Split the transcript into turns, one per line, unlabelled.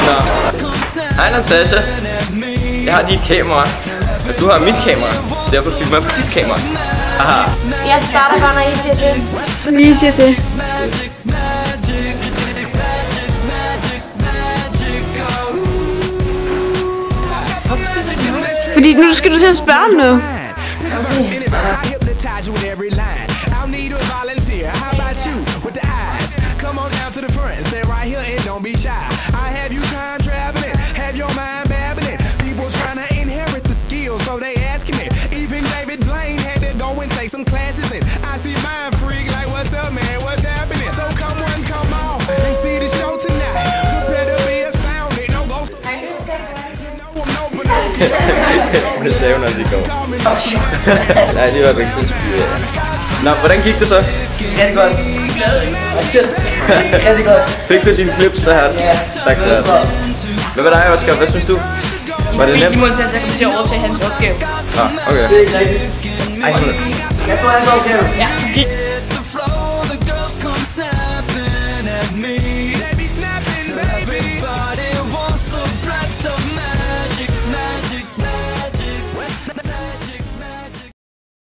Nå. Hej Natasha. Jeg har dit kamera, og du har mit kamera, så derfor filmer jeg på dit kamera. Aha.
Jeg starter bare, når I siger til.
Vi siger til. Fordi nu skal du til at spørge om noget.
Det sagde hun altså i går. Nej, det var du ikke så styret af. Nå, hvordan gik det så?
Rigtig godt. Rigtig godt.
Fik du dine clips der her?
Ja.
Tak for det. Hvad med dig, Oscar? Hvad synes du? Var det nemt?
I må til at jeg kommer til at overtage hans opgave.
Ah, okay.
Det er ikke rigtigt.
Ej,
jeg tror, han går okay.
Ja, gik.